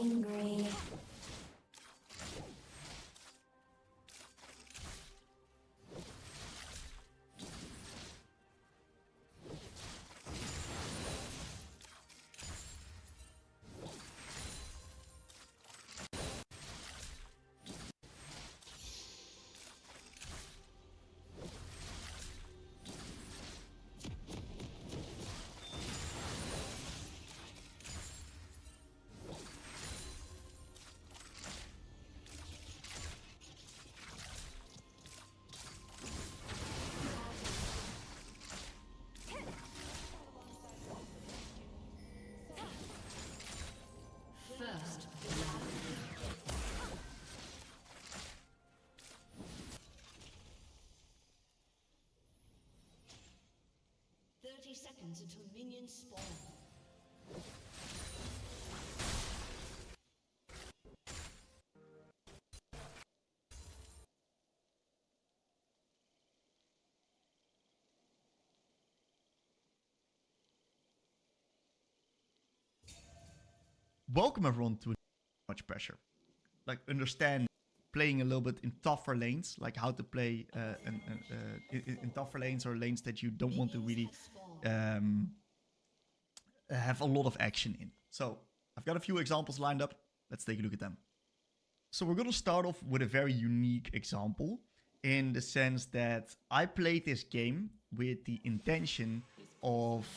angry. First, 30 seconds until minions spawn. Welcome everyone to Much Pressure. Like understand playing a little bit in tougher lanes, like how to play in tougher lanes or lanes that you don't want to really have a lot of action in. So I've got a few examples lined up. Let's take a look at them. So we're going to start off with a very unique example in the sense that I played this game with the intention of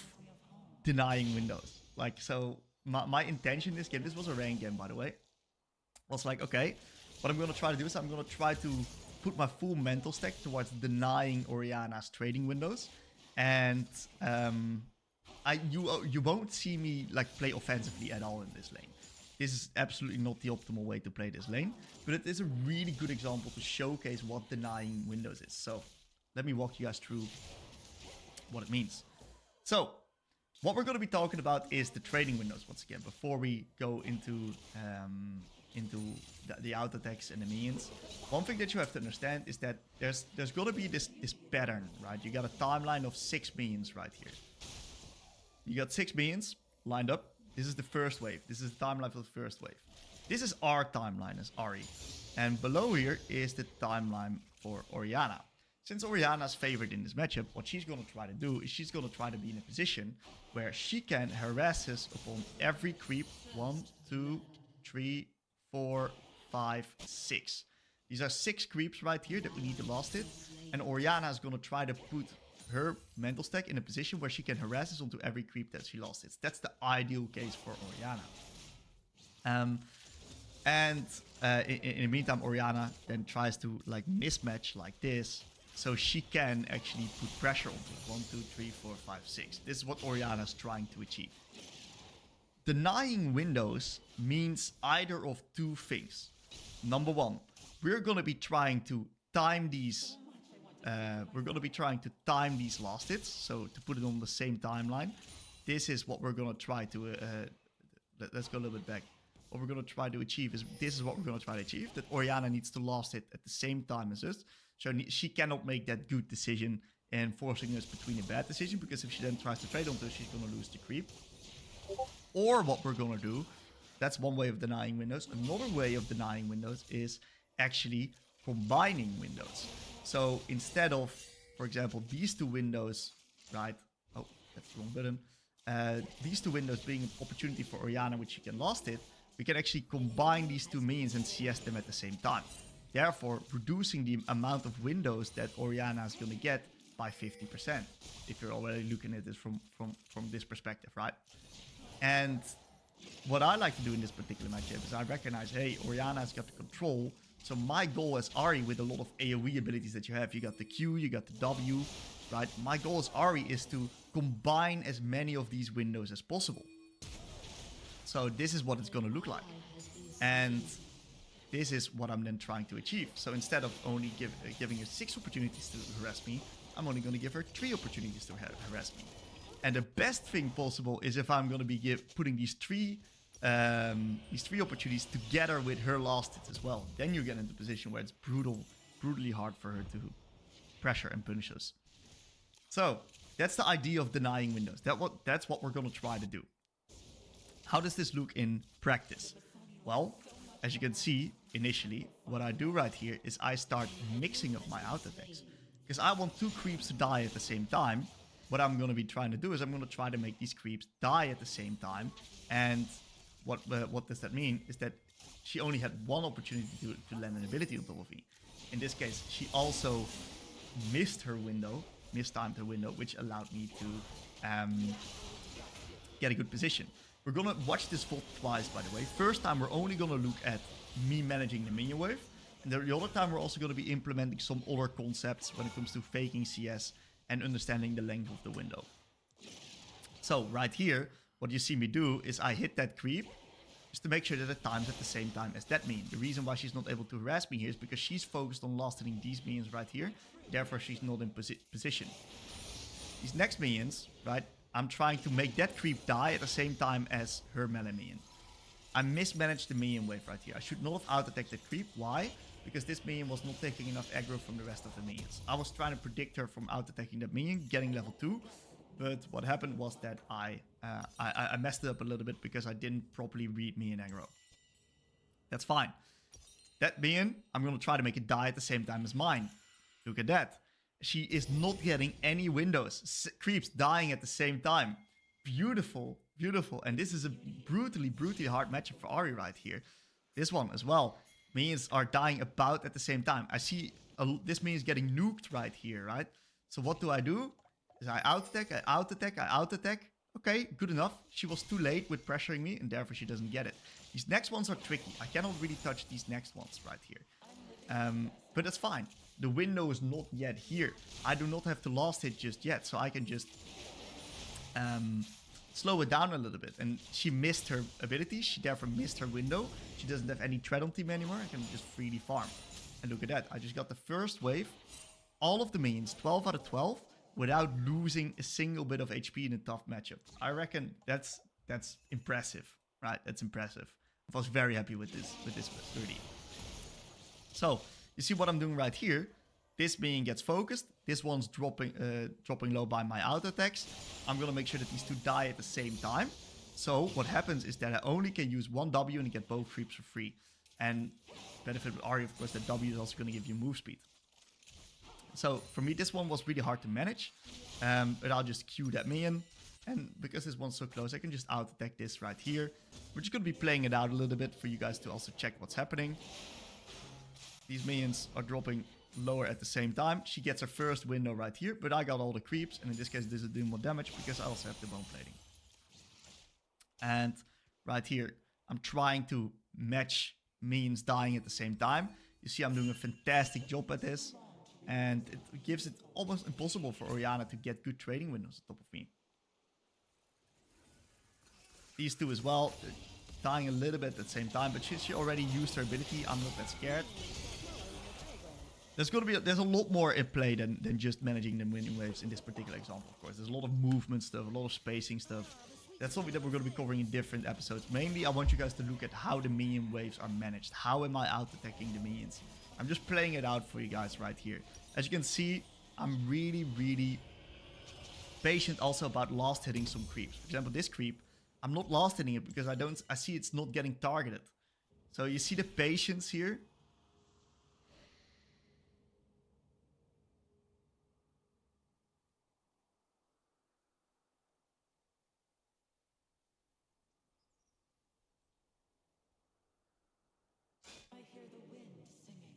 denying windows. Like, so my intention in this game, this was a ranked game, by the way, was like, okay, what I'm going to try to do is I'm going to try to put my full mental stack towards denying Orianna's trading windows. And you won't see me like play offensively at all in this lane. This is absolutely not the optimal way to play this lane, but it is a really good example to showcase what denying windows is. So let me walk you guys through what it means. So what we're going to be talking about is the trading windows once again, before we go into the auto attacks and the minions. One thing that you have to understand is that there's going to be this pattern, right? You got a timeline of 6 minions right here. You got 6 minions lined up. This is the first wave. This is the timeline for the first wave. This is our timeline as Ahri. And below here is the timeline for Orianna. Since Orianna's favored in this matchup, what she's going to try to do is she's going to try to be in a position where she can harass us upon every creep. 1, 2, 3, 4, 5, 6. These are 6 creeps right here that we need to last hit. And Orianna is going to try to put her mental stack in a position where she can harass us onto every creep that she lost hits. That's the ideal case for Orianna. In the meantime, Orianna then tries to like mismatch like this, so she can actually put pressure onto it. 1, 2, 3, 4, 5, 6. This is what Orianna is trying to achieve. Denying windows means either of 2 things. Number 1, we're going to be trying to time these. Last hits, so to put it on the same timeline. This is what we're going to try to. Let's go a little bit back. What we're going to try to achieve is this is what we're going to try to achieve. That Orianna needs to last hit at the same time as us. So she cannot make that good decision and forcing us between a bad decision, because if she then tries to trade onto us, she's going to lose the creep. Or what we're going to do, that's one way of denying windows. Another way of denying windows is actually combining windows. So instead of, for example, these 2 windows, right? Oh, that's the wrong button. These 2 windows being an opportunity for Orianna, which she can last hit, we can actually combine these 2 minions and CS them at the same time. Therefore, reducing the amount of windows that Orianna is going to get by 50%. If you're already looking at this from this perspective, right? And what I like to do in this particular matchup is I recognize, hey, Orianna's got the control. So my goal as Ahri, with a lot of AoE abilities that you have, you got the Q, you got the W, right? My goal as Ahri is to combine as many of these windows as possible. So this is what it's going to look like. And this is what I'm then trying to achieve. So instead of only giving her 6 opportunities to harass me, I'm only going to give her 3 opportunities to harass me. And the best thing possible is if I'm going to be putting these three opportunities together with her last hits as well. Then you get into a position where it's brutally hard for her to pressure and punish us. So that's the idea of denying windows. That's what we're going to try to do. How does this look in practice? Well, as you can see, initially, what I do right here is I start mixing up my auto attacks. Because I want 2 creeps to die at the same time. What I'm going to be trying to do is I'm going to try to make these creeps die at the same time. And what does that mean? Is that she only had one opportunity to land an ability on top of me. In this case, she also missed her window, mistimed her window, which allowed me to get a good position. We're gonna watch this VOD twice, by the way. First time, we're only gonna look at me managing the minion wave. And the other time, we're also gonna be implementing some other concepts when it comes to faking CS and understanding the length of the window. So right here, what you see me do is I hit that creep just to make sure that it times at the same time as that minion. The reason why she's not able to harass me here is because she's focused on last hitting these minions right here. Therefore, she's not in position. These next minions, right, I'm trying to make that creep die at the same time as her melee minion. I mismanaged the minion wave right here. I should not have out-attacked the creep. Why? Because this minion was not taking enough aggro from the rest of the minions. I was trying to predict her from out-attacking that minion, getting level 2. But what happened was that I messed it up a little bit because I didn't properly read minion aggro. That's fine. That minion, I'm going to try to make it die at the same time as mine. Look at that. She is not getting any windows. Creeps dying at the same time. Beautiful, beautiful. And this is a brutally, brutally hard matchup for Ahri right here. This one as well. Minions are dying about at the same time. I see this minion is getting nuked right here, right? So what do? Is I out-attack, I out-attack, I out-attack. Okay, good enough. She was too late with pressuring me, and therefore she doesn't get it. These next ones are tricky. I cannot really touch these next ones right here. But that's fine. The window is not yet here. I do not have the last hit just yet, so I can just slow it down a little bit. And she missed her ability. She therefore missed her window. She doesn't have any tread on team anymore. I can just freely farm. And look at that. I just got the first wave. All of the minions, 12 out of 12. Without losing a single bit of HP in a tough matchup. I reckon that's impressive, right? That's impressive. I was very happy with this 30. So you see what I'm doing right here. This minion gets focused. This one's dropping low by my auto attacks. I'm gonna make sure that these 2 die at the same time. So what happens is that I only can use 1 W and get both creeps for free. And benefit with Ahri, of course, that W is also gonna give you move speed. So for me, this one was really hard to manage, but I'll just Q that minion. And because this one's so close, I can just out-attack this right here. We're just going to be playing it out a little bit for you guys to also check what's happening. These minions are dropping lower at the same time. She gets her first window right here, but I got all the creeps. And in this case, this is doing more damage because I also have the bone plating. And right here, I'm trying to match minions dying at the same time. You see I'm doing a fantastic job at this. And it gives it almost impossible for Orianna to get good trading windows on top of me. These 2 as well, dying a little bit at the same time, but she already used her ability. I'm not that scared. There's a lot more in play than just managing the winning waves in this particular example, of course. There's a lot of movement stuff, a lot of spacing stuff. That's something that we're going to be covering in different episodes. Mainly, I want you guys to look at how the minion waves are managed. How am I out-attacking the minions? I'm just playing it out for you guys right here. As you can see, I'm really, really patient also about last hitting some creeps. For example, this creep, I'm not last hitting it because I see it's not getting targeted. So you see the patience here. I hear the wind singing.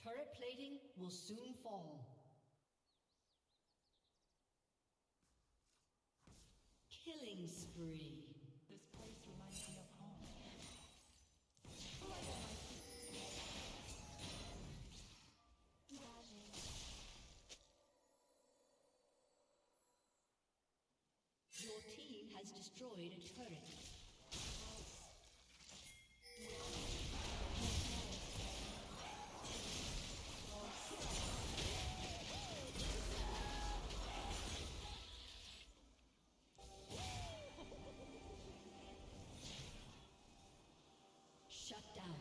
Turret plating will soon fall. Killing spree. This place reminds me of home. Your team has destroyed a turret. Shut down.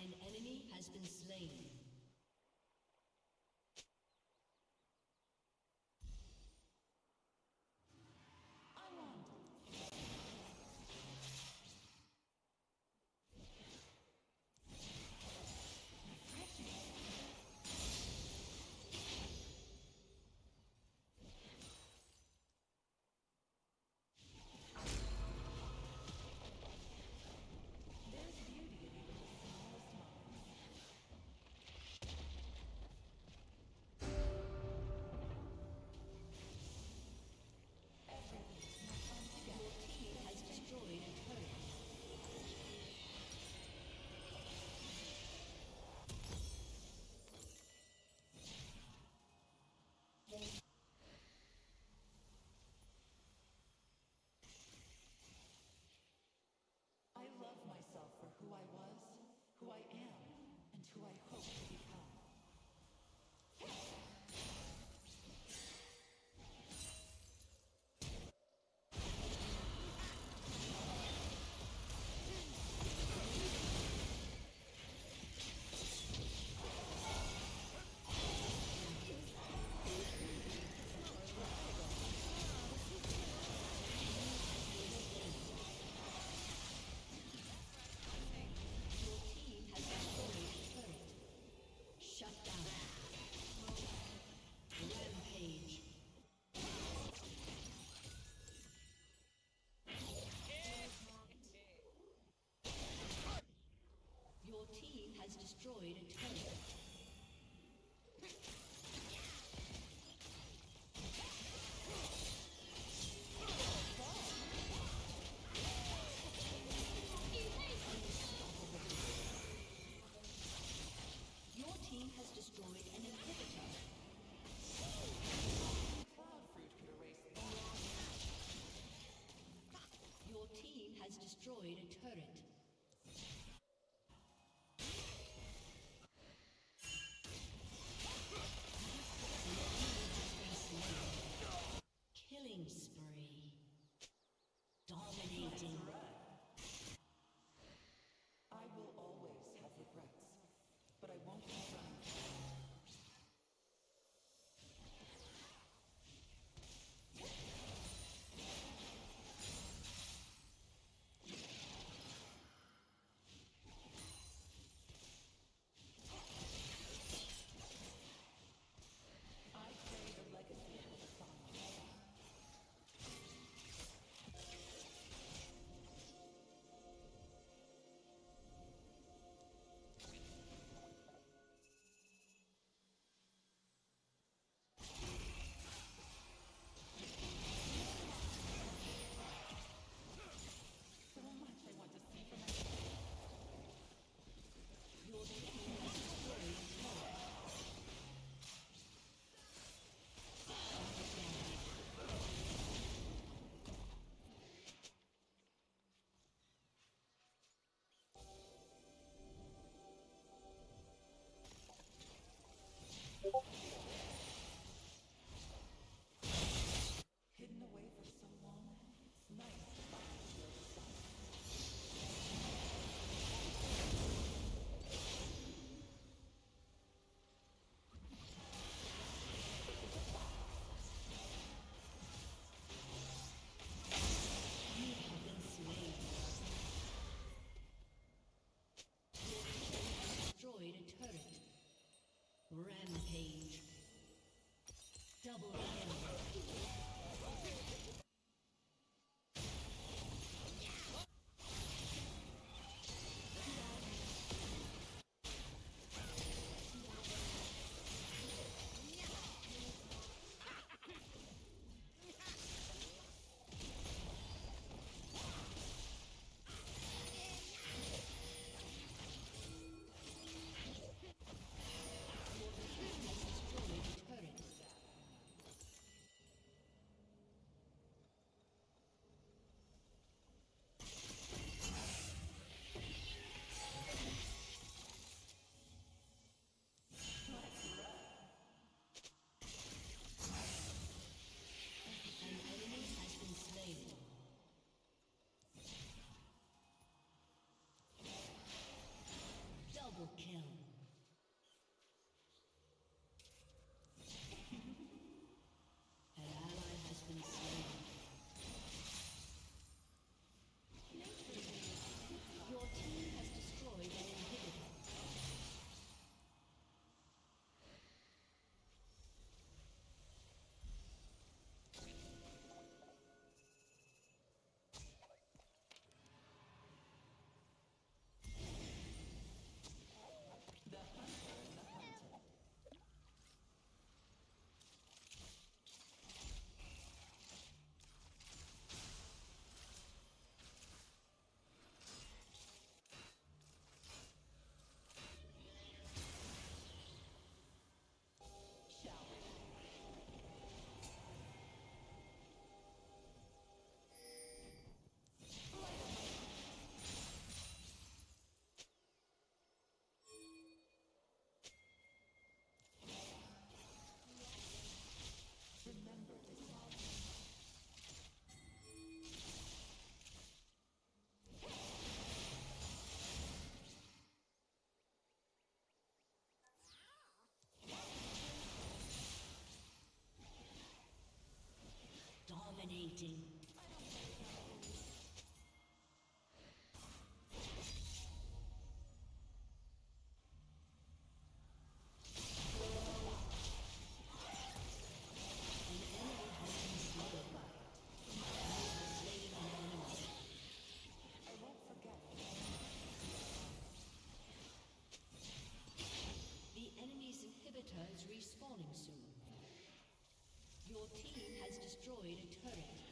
An enemy has been slain. Has destroyed a turret. Your team has destroyed an inhibitor. Your team has destroyed a turret. Killing spree. Dominating. I will always have regrets, but I won't be trying. Hidden away for so long, it's nice to find the other side. You have been slain. Destroyed a turret. Rampage. Double kill. Dominating. The enemy's inhibitor is respawning soon. Your team has destroyed a turret.